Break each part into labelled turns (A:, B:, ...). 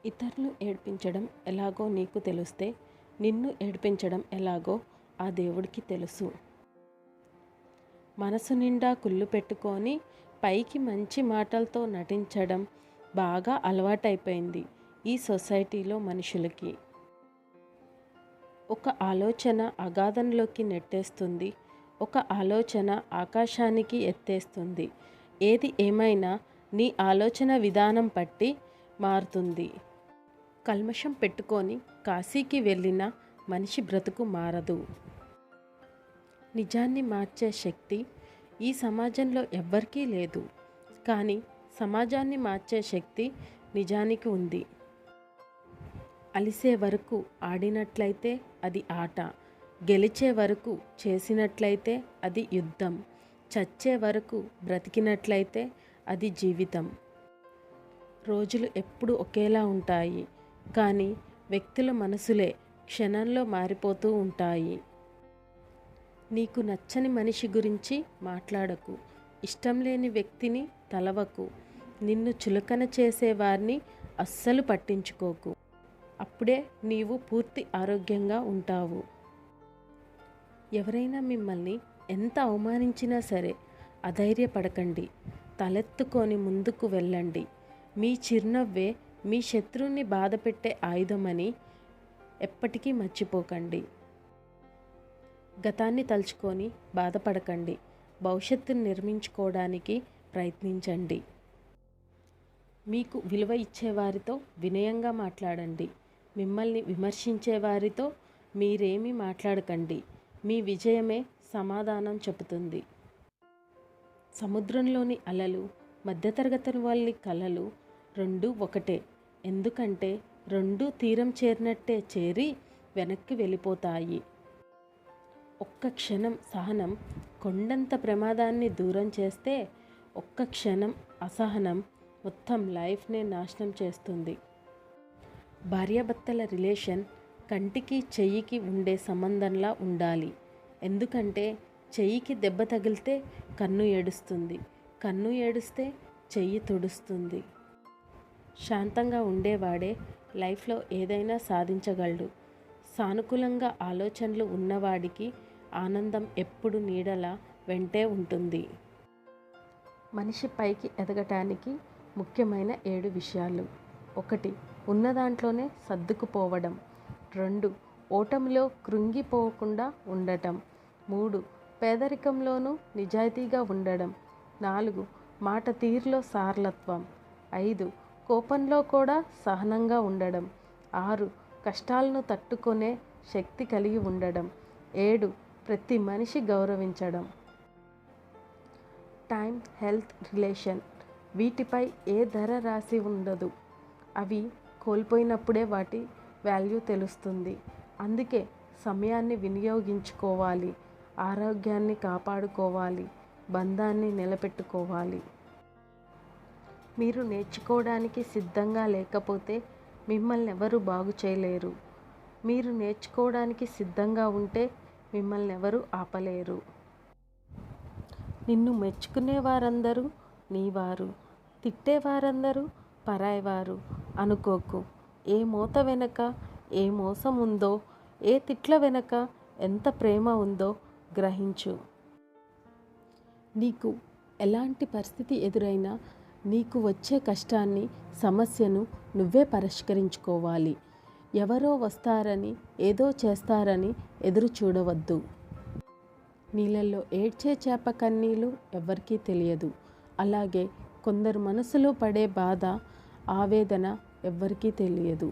A: ఇతరులు ఏడ్పించడం ఎలాగో నీకు తెలిస్తే నిన్ను ఏడ్పించడం ఎలాగో ఆ దేవుడికి తెలుసు. మనసు నిండా కుళ్ళు పెట్టుకొని పైకి మంచి మాటలతో నటించడం బాగా అలవాటైపోయింది ఈ సొసైటీలో మనుషులకి. ఒక ఆలోచన అగాధంలోకి నెట్టేస్తుంది, ఒక ఆలోచన ఆకాశానికి ఎత్తేస్తుంది. ఏది ఏమైనా నీ ఆలోచన విధానం బట్టి మారుతుంది. కల్మషం పెట్టుకొని కాశీకి వెళ్ళిన మనిషి బ్రతుకు మారదు. నిజాన్ని మార్చే శక్తి ఈ సమాజంలో ఎవ్వరికీ లేదు, కానీ సమాజాన్ని మార్చే శక్తి నిజానికి ఉంది. అలిసే వరకు ఆడినట్లయితే అది ఆట, గెలిచే వరకు చేసినట్లయితే అది యుద్ధం, చచ్చే వరకు బ్రతికినట్లయితే అది జీవితం. రోజులు ఎప్పుడు ఒకేలా ఉంటాయి, కానీ వ్యక్తుల మనసులే క్షణంలో మారిపోతూ ఉంటాయి. నీకు నచ్చని మనిషి గురించి మాట్లాడకు, ఇష్టం లేని వ్యక్తిని తలవకు, నిన్ను చులకన చేసేవారిని అస్సలు పట్టించుకోకు. అప్పుడే నీవు పూర్తి ఆరోగ్యంగా ఉంటావు. ఎవరైనా మిమ్మల్ని ఎంత అవమానించినా సరే అధైర్యపడకండి, తలెత్తుకొని ముందుకు వెళ్ళండి. మీ చిరునవ్వే మీ శత్రువుని బాధపెట్టే ఆయుధమని ఎప్పటికీ మర్చిపోకండి. గతాన్ని తలుచుకొని బాధపడకండి, భవిష్యత్తును నిర్మించుకోవడానికి ప్రయత్నించండి. మీకు విలువ ఇచ్చేవారితో వినయంగా మాట్లాడండి, మిమ్మల్ని విమర్శించేవారితో మీరేమీ మాట్లాడకండి. మీ విజయమే సమాధానం చెబుతుంది. సముద్రంలోని అలలు, మధ్యతరగతి వాళ్ళ కలలు రెండూ ఒకటే. ఎందుకంటే రెండూ తీరం చేరినట్టే చేరి వెనక్కి వెళ్ళిపోతాయి. ఒక్క క్షణం సహనం కొండంత ప్రమాదాన్ని దూరం చేస్తే, ఒక్క క్షణం అసహనం మొత్తం లైఫ్నే నాశనం చేస్తుంది. భార్యాభర్తల రిలేషన్ కంటికి చెయ్యికి ఉండే సంబంధంలా ఉండాలి. ఎందుకంటే చెయ్యికి దెబ్బ తగిలితే కన్ను ఏడుస్తుంది, కన్ను ఏడుస్తే చెయ్యి తుడుస్తుంది. శాంతంగా ఉండేవాడే లైఫ్లో ఏదైనా సాధించగలడు. సానుకూలంగా ఆలోచనలు ఉన్నవాడికి ఆనందం ఎప్పుడు నీడలా వెంటే ఉంటుంది. మనిషి పైకి ఎదగటానికి ముఖ్యమైన 7 విషయాలు. 1. ఉన్న దాంట్లోనే సర్దుకుపోవడం. 2. ఓటమిలో కృంగిపోకుండా ఉండటం. 3. పేదరికంలోనూ నిజాయితీగా ఉండడం. 4. మాట తీరులో సారళత్వం. 5. కోపంలో కూడా సహనంగా ఉండడం. 6. కష్టాలను తట్టుకునే శక్తి కలిగి ఉండడం. 7. ప్రతి మనిషి గౌరవించడం. టైం, హెల్త్, రిలేషన్ వీటిపై ఏ ధర రాసి ఉండదు. అవి కోల్పోయినప్పుడే వాటి వాల్యూ తెలుస్తుంది. అందుకే సమయాన్ని వినియోగించుకోవాలి, ఆరోగ్యాన్ని కాపాడుకోవాలి, బంధాన్ని నిలబెట్టుకోవాలి. మీరు నేర్చుకోవడానికి సిద్ధంగా లేకపోతే మిమ్మల్ని ఎవరు బాగు చేయలేరు. మీరు నేర్చుకోవడానికి సిద్ధంగా ఉంటే మిమ్మల్ని ఎవరు ఆపలేరు. నిన్ను మెచ్చుకునే వారందరూ నీవారు, తిట్టేవారందరూ పరాయివారు అనుకోకు. ఏ మోత వెనక ఏ మోసం ఉందో, ఏ తిట్ల వెనక ఎంత ప్రేమ ఉందో గ్రహించు. నీకు ఎలాంటి పరిస్థితి ఎదురైనా నీకు వచ్చే కష్టాన్ని, సమస్యను నువ్వే పరిష్కరించుకోవాలి. ఎవరో వస్తారని, ఏదో చేస్తారని ఎదురు చూడవద్దు. నీళ్ళల్లో ఏడ్చే చేప కన్నీళ్ళు ఎవ్వరికీ తెలియదు. అలాగే కొందరు మనసులో పడే బాధ, ఆవేదన ఎవ్వరికీ తెలియదు.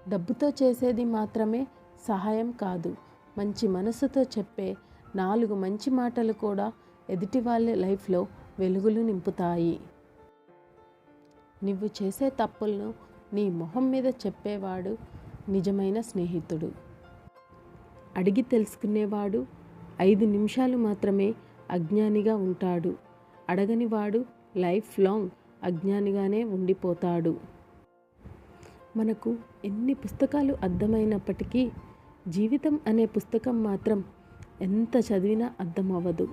A: డబ్బుతో చేసేది మాత్రమే సహాయం కాదు. మంచి మనసుతో చెప్పే 4 మంచి మాటలు కూడా ఎదుటి వాళ్ళ లైఫ్లో వెలుగులు నింపుతాయి. నువ్వు చేసే తప్పులను నీ మొహం మీద చెప్పేవాడు నిజమైన స్నేహితుడు. అడిగి తెలుసుకునేవాడు 5 నిమిషాలు మాత్రమే అజ్ఞానిగా ఉంటాడు. అడగనివాడు లైఫ్ లాంగ్ అజ్ఞానిగానే ఉండిపోతాడు. మనకు ఎన్ని పుస్తకాలు అర్థమైనప్పటికీ జీవితం అనే పుస్తకం మాత్రం ఎంత చదివినా అర్థమవ్వదు.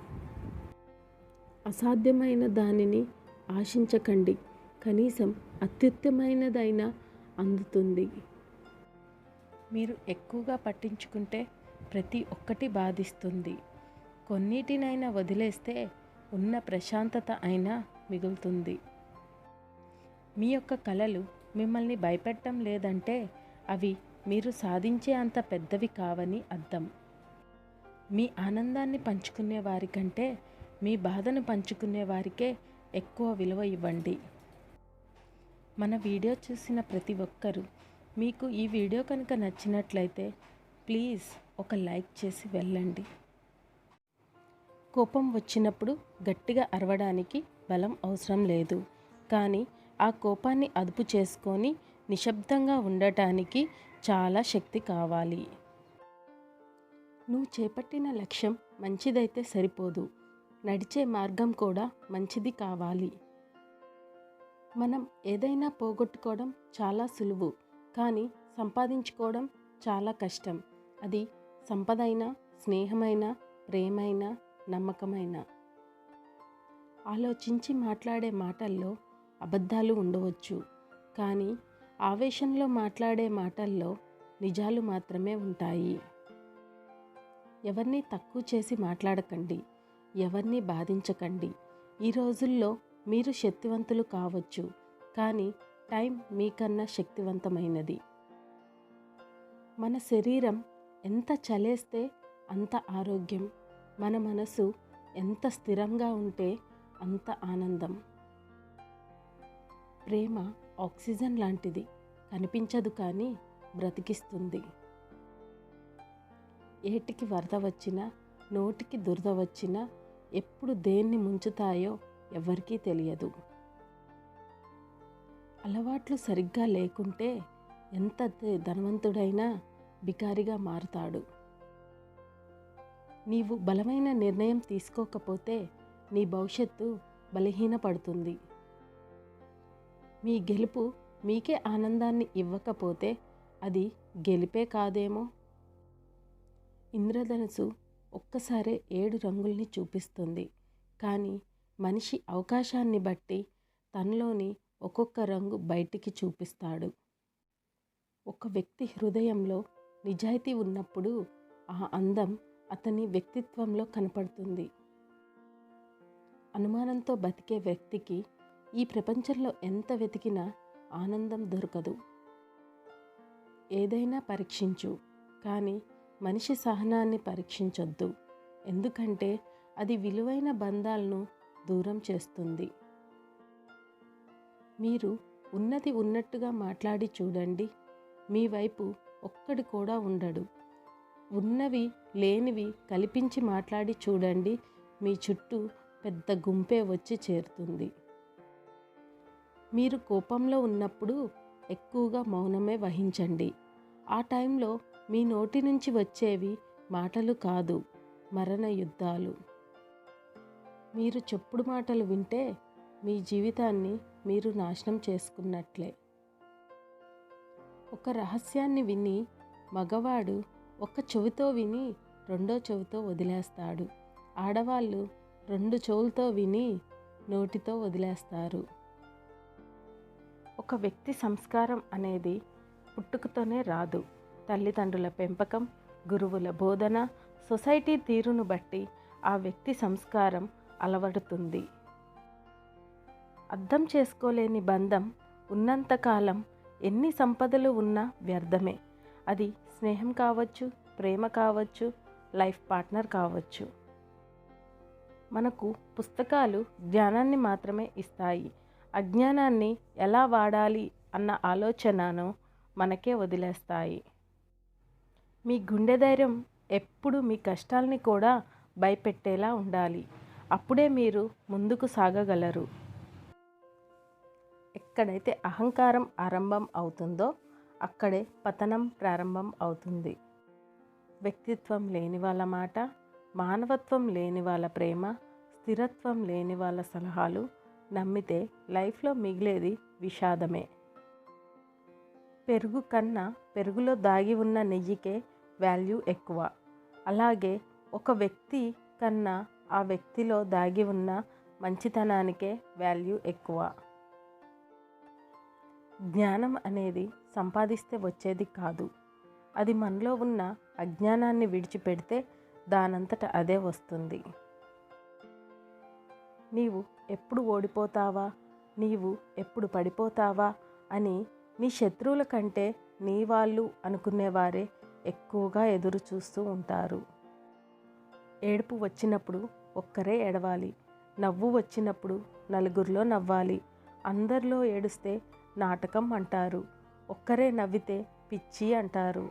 A: అసాధ్యమైన దానిని ఆశించకండి, కనీసం అత్యుత్తమైనదైనా అందుతుంది. మీరు ఎక్కువగా పట్టించుకుంటే ప్రతి ఒక్కటి బాధిస్తుంది. కొన్నిటినైనా వదిలేస్తే ఉన్న ప్రశాంతత అయినా మిగులుతుంది. మీ యొక్క కలలు మిమ్మల్ని భయపెట్టడం లేదంటే అవి మీరు సాధించే అంత పెద్దవి కావని అర్థం. మీ ఆనందాన్ని పంచుకునే వారికంటే మీ బాధను పంచుకునే వారికే ఎక్కువ విలువ ఇవ్వండి. మన వీడియో చూసిన ప్రతి ఒక్కరూ మీకు ఈ వీడియో కనుక నచ్చినట్లయితే ప్లీజ్ ఒక లైక్ చేసి వెళ్ళండి. కోపం వచ్చినప్పుడు గట్టిగా అరవడానికి బలం అవసరం లేదు, కానీ ఆ కోపాన్ని అదుపు చేసుకొని నిశ్శబ్దంగా ఉండటానికి చాలా శక్తి కావాలి. నువ్వు చేపట్టిన లక్ష్యం మంచిదైతే సరిపోదు, నడిచే మార్గం కూడా మంచిది కావాలి. మనం ఏదైనా పోగొట్టుకోవడం చాలా సులువు, కానీ సంపాదించుకోవడం చాలా కష్టం. అది సంపదైనా, స్నేహమైనా, ప్రేమైనా, నమ్మకమైనా. ఆలోచించి మాట్లాడే మాటల్లో అబద్ధాలు ఉండవచ్చు, కానీ ఆవేశంలో మాట్లాడే మాటల్లో నిజాలు మాత్రమే ఉంటాయి. ఎవరిని తక్కువ చేసి మాట్లాడకండి, ఎవరిని బాధించకండి. ఈ రోజుల్లో మీరు శక్తివంతులు కావచ్చు, కానీ టైం మీకన్నా శక్తివంతమైనది. మన శరీరం ఎంత చలేస్తే అంత ఆరోగ్యం, మన మనసు ఎంత స్థిరంగా ఉంటే అంత ఆనందం. ప్రేమ ఆక్సిజన్ లాంటిది, కనిపించదు కానీ బ్రతికిస్తుంది. ఏటికి వరద వచ్చినా, నోటికి దురద వచ్చినా ఎప్పుడు దేన్ని ముంచుతాయో ఎవరికీ తెలియదు. అలవాట్లు సరిగ్గా లేకుంటే ఎంత ధనవంతుడైనా బికారిగా మారుతాడు. నీవు బలమైన నిర్ణయం తీసుకోకపోతే నీ భవిష్యత్తు బలహీనపడుతుంది. మీ గెలుపు మీకే ఆనందాన్ని ఇవ్వకపోతే అది గెలిపే కాదేమో. ఇంద్రధనుసు ఒక్కసారే 7 రంగుల్ని చూపిస్తుంది, కానీ మనిషి అవకాశాన్ని బట్టి తనలోని ఒక్కొక్క రంగు బయటికి చూపిస్తాడు. ఒక వ్యక్తి హృదయంలో నిజాయితీ ఉన్నప్పుడు ఆ అందం అతని వ్యక్తిత్వంలో కనపడుతుంది. అనుమానంతో బతికే వ్యక్తికి ఈ ప్రపంచంలో ఎంత వెతికినా ఆనందం దొరకదు. ఏదైనా పరీక్షించు, కానీ మనిషి సహనాన్ని పరీక్షించొద్దు, ఎందుకంటే అది విలువైన బంధాలను దూరం చేస్తుంది. మీరు ఉన్నది ఉన్నట్టుగా మాట్లాడి చూడండి, మీ వైపు ఒక్కడి కూడా ఉండడు. ఉన్నవి లేనివి కల్పించి మాట్లాడి చూడండి, మీ చుట్టూ పెద్ద గుంపే వచ్చి చేరుతుంది. మీరు కోపంలో ఉన్నప్పుడు ఎక్కువగా మౌనమే వహించండి. ఆ టైంలో మీ నోటి నుంచి వచ్చేవి మాటలు కాదు, మరణ యుద్ధాలు. మీరు చెప్పుడు మాటలు వింటే మీ జీవితాన్ని మీరు నాశనం చేసుకున్నట్లే. ఒక రహస్యాన్ని విని మగవాడు ఒక చెవితో విని రెండో చెవితో వదిలేస్తాడు. ఆడవాళ్ళు 2 చెవులతో విని నోటితో వదిలేస్తారు. ఒక వ్యక్తి సంస్కారం అనేది పుట్టుకతోనే రాదు. తల్లిదండ్రుల పెంపకం, గురువుల బోధన, సొసైటీ తీరును బట్టి ఆ వ్యక్తి సంస్కారం అలవడుతుంది. అర్థం చేసుకోలేని బంధం ఉన్నంతకాలం ఎన్ని సంపదలు ఉన్నా వ్యర్థమే. అది స్నేహం కావచ్చు, ప్రేమ కావచ్చు, లైఫ్ పార్ట్నర్ కావచ్చు. మనకు పుస్తకాలు జ్ఞానాన్ని మాత్రమే ఇస్తాయి, అజ్ఞానాన్ని ఎలా వాడాలి అన్న ఆలోచనను మనకే వదిలేస్తాయి. మీ గుండె ధైర్యం ఎప్పుడు మీ కష్టాల్ని కూడా భయపెట్టేలా ఉండాలి. అప్పుడే మీరు ముందుకు సాగగలరు. ఎక్కడైతే అహంకారం ఆరంభం అవుతుందో అక్కడే పతనం ప్రారంభం అవుతుంది. వ్యక్తిత్వం లేని వాళ్ళ మాట, మానవత్వం లేని వాళ్ళ ప్రేమ, స్థిరత్వం లేని వాళ్ళ సలహాలు నమ్మితే లైఫ్లో మిగిలేది విషాదమే. పెరుగు కన్నా పెరుగులో దాగి ఉన్న నెయ్యికే వాల్యూ ఎక్కువ. అలాగే ఒక వ్యక్తి కన్నా ఆ వ్యక్తిలో దాగి ఉన్న మంచితనానికే వాల్యూ ఎక్కువ. జ్ఞానం అనేది సంపాదిస్తే వచ్చేది కాదు. అది మనలో ఉన్న అజ్ఞానాన్ని విడిచిపెడితే దానంతట అదే వస్తుంది. నీవు ఎప్పుడు ఓడిపోతావా, నీవు ఎప్పుడు పడిపోతావా అని నీ శత్రువుల కంటే నీ వాళ్ళు అనుకునేవారే ఎక్కువగా ఎదురు చూస్తూ ఉంటారు. ఏడుపు వచ్చినప్పుడు ఒక్కరే ఏడవాలి, నవ్వు వచ్చినప్పుడు నలుగురిలో నవ్వాలి. అందరిలో ఏడుస్తే నాటకం అంటారు, ఒక్కరే నవ్వితే పిచ్చి అంటారు.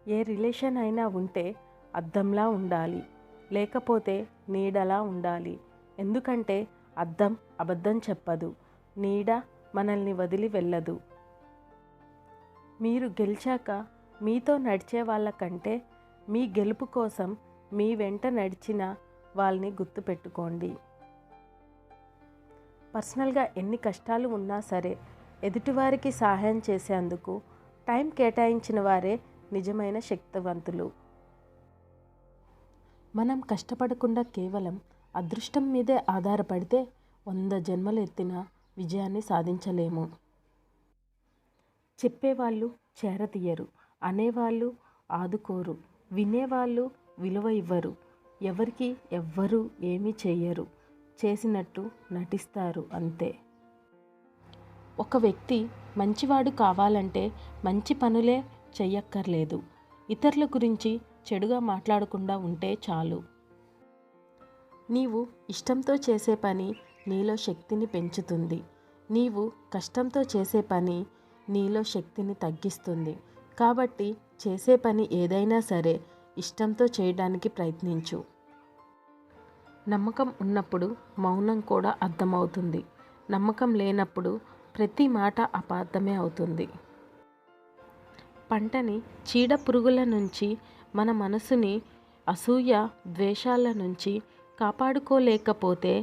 A: ఏ రిలేషన్ అయినా ఉంటే అద్దంలా ఉండాలి, లేకపోతే నీడలా ఉండాలి. ఎందుకంటే అద్దం అబద్ధం చెప్పదు, నీడ మనల్ని వదిలి వెళ్ళదు. మీరు గెలిచాక మీతో నడిచే వాళ్ళకంటే మీ గెలుపు కోసం మీ వెంట నడిచిన వాళ్ళని గుర్తుపెట్టుకోండి. పర్సనల్గా ఎన్ని కష్టాలు ఉన్నా సరే ఎదుటివారికి సహాయం చేసేందుకు టైం కేటాయించిన వారే నిజమైన శక్తివంతులు. మనం కష్టపడకుండా కేవలం అదృష్టం మీదే ఆధారపడితే 100 జన్మలు ఎత్తిన విజయాన్ని సాధించలేము. చెప్పేవాళ్ళు చేరతీయరు, అనేవాళ్ళు ఆదుకోరు, వినేవాళ్ళు విలువ ఇవ్వరు, ఎవరికి ఎవ్వరూ ఏమీ చెయ్యరు, చేసినట్టు నటిస్తారు అంతే. ఒక వ్యక్తి మంచివాడు కావాలంటే మంచి పనులే చెయ్యక్కర్లేదు, ఇతరుల గురించి చెడుగా మాట్లాడకుండా ఉంటే చాలు. నీవు ఇష్టంతో చేసే పని నీలో శక్తిని పెంచుతుంది, నీవు కష్టంతో చేసే పని నీలో శక్తిని తగ్గిస్తుంది. కాబట్టి చేసే పని ఏదైనా సరే ఇష్టంతో చేయడానికి ప్రయత్నించు. నమ్మకం ఉన్నప్పుడు మౌనం కూడా అర్థమవుతుంది, నమ్మకం లేనప్పుడు ప్రతి మాట అపార్థమే అవుతుంది. పంటని చీడ పురుగుల నుంచి, మన మనసుని అసూయ ద్వేషాల నుంచి కాపాడుకోలేకపోతే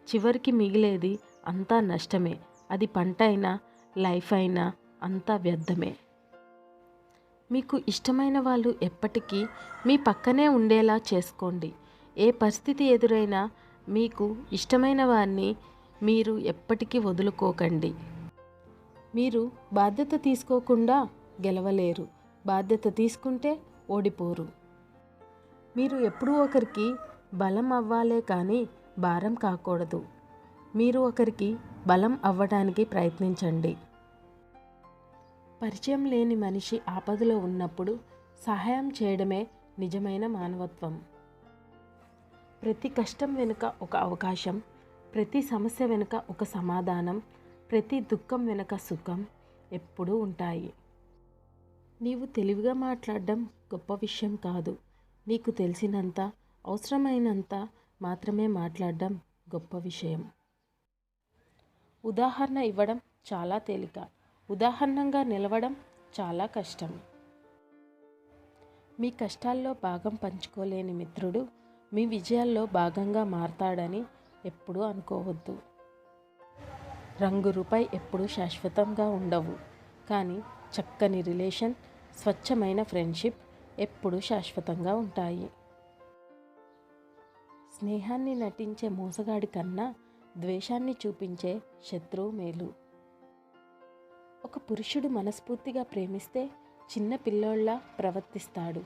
A: చివరికి మిగిలేది అంతా నష్టమే. అది పంట అయినా లైఫ్ అయినా అంతా వ్యర్థమే. మీకు ఇష్టమైన వాళ్ళు ఎప్పటికీ మీ పక్కనే ఉండేలా చేసుకోండి. ఏ పరిస్థితి ఎదురైనా మీకు ఇష్టమైన వారిని మీరు ఎప్పటికీ వదులుకోకండి. మీరు బాధ్యత తీసుకోకుండా గెలవలేరు, బాధ్యత తీసుకుంటే ఓడిపోరు. మీరు ఎప్పుడూ ఒకరికి బలం అవ్వాలే కానీ భారం కాకూడదు. మీరు ఒకరికి బలం అవ్వడానికి ప్రయత్నించండి. పరిచయం లేని మనిషి ఆపదలో ఉన్నప్పుడు సహాయం చేయడమే నిజమైన మానవత్వం. ప్రతి కష్టం వెనుక ఒక అవకాశం, ప్రతి సమస్య వెనుక ఒక సమాధానం, ప్రతి దుఃఖం వెనుక సుఖం ఎప్పుడూ ఉంటాయి. నీవు తెలివిగా మాట్లాడడం గొప్ప విషయం కాదు, నీకు తెలిసినంత, అవసరమైనంత మాత్రమే మాట్లాడడం గొప్ప విషయం. ఉదాహరణ ఇవ్వడం చాలా తేలిక, ఉదాహరణంగా నిలవడం చాలా కష్టం. మీ కష్టాల్లో భాగం పంచుకోలేని మిత్రుడు మీ విజయాల్లో భాగంగా మారతాడని ఎప్పుడూ అనుకోవద్దు. రంగు రూపాయి ఎప్పుడూ శాశ్వతంగా ఉండవు, కానీ చక్కని రిలేషన్, స్వచ్ఛమైన ఫ్రెండ్షిప్ ఎప్పుడూ శాశ్వతంగా ఉంటాయి. స్నేహాన్ని నటించే మోసగాడి కన్నా ద్వేషాన్ని చూపించే శత్రువు మేలు. ఒక పురుషుడు మనస్ఫూర్తిగా ప్రేమిస్తే చిన్న పిల్లోళ్ళ ప్రవర్తిస్తాడు.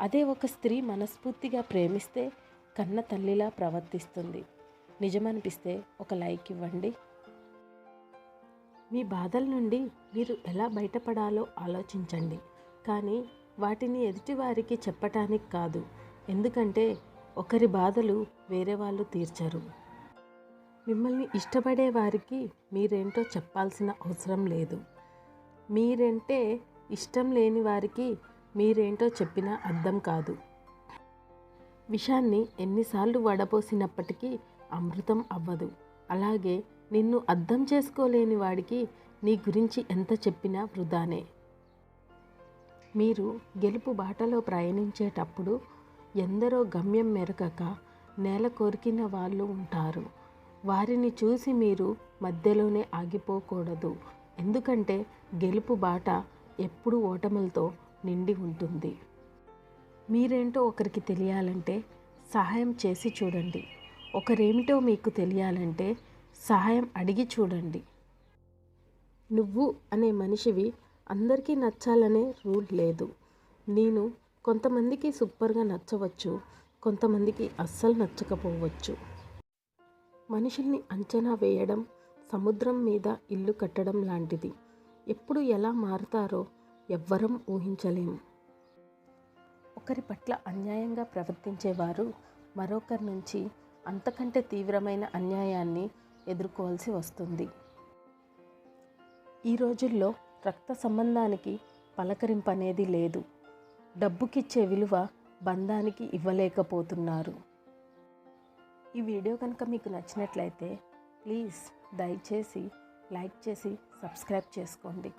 A: అదే ఒక స్త్రీ మనస్ఫూర్తిగా ప్రేమిస్తే కన్న తల్లిలా ప్రవర్తిస్తుంది. నిజమనిపిస్తే ఒక లైక్ ఇవ్వండి. మీ బాధల నుండి మీరు ఎలా బయటపడాలో ఆలోచించండి, కానీ వాటిని ఎదుటివారికి చెప్పటానికి కాదు. ఎందుకంటే ఒకరి బాధలు వేరే వాళ్ళు తీర్చరు. మిమ్మల్ని ఇష్టపడే వారికి మీరేంటో చెప్పాల్సిన అవసరం లేదు. మీరంటే ఇష్టం లేని వారికి మీరేంటో చెప్పినా అర్థం కాదు. విషాన్ని ఎన్నిసార్లు వడపోసినప్పటికీ అమృతం అవ్వదు. అలాగే నిన్ను అర్థం చేసుకోలేని వాడికి నీ గురించి ఎంత చెప్పినా వృధానే. మీరు గెలుపు బాటలో ప్రయాణించేటప్పుడు ఎందరో గమ్యం మెరగక నేల కొరికిన వాళ్ళు ఉంటారు. వారిని చూసి మీరు మధ్యలోనే ఆగిపోకూడదు. ఎందుకంటే గెలుపు బాట ఎప్పుడూ ఓటములతో నిండి ఉంటుంది. మీరేంటో ఒకరికి తెలియాలంటే సహాయం చేసి చూడండి. ఒకరేమిటో మీకు తెలియాలంటే సహాయం అడిగి చూడండి. నువ్వు అనే మనిషివి అందరికీ నచ్చాలనే రూల్ లేదు. నేను కొంతమందికి సూపర్గా నచ్చవచ్చు, కొంతమందికి అస్సలు నచ్చకపోవచ్చు. మనుషుల్ని అంచనా వేయడం సముద్రం మీద ఇల్లు కట్టడం లాంటిది. ఎప్పుడు ఎలా మారుతారో ఎవ్వరం ఊహించలేం. ఒకరి పట్ల అన్యాయంగా ప్రవర్తించేవారు మరొకరి నుంచి అంతకంటే తీవ్రమైన అన్యాయాన్ని ఎదుర్కోవాల్సి వస్తుంది. ఈ రోజుల్లో రక్త సంబంధానికి పలకరింపు అనేది లేదు. డబ్బుకిచ్చే విలువ బంధానికి ఇవ్వలేకపోతున్నారు. ఈ వీడియో కనుక మీకు నచ్చినట్లయితే ప్లీజ్ దయచేసి లైక్ చేసి సబ్స్క్రైబ్ చేసుకోండి.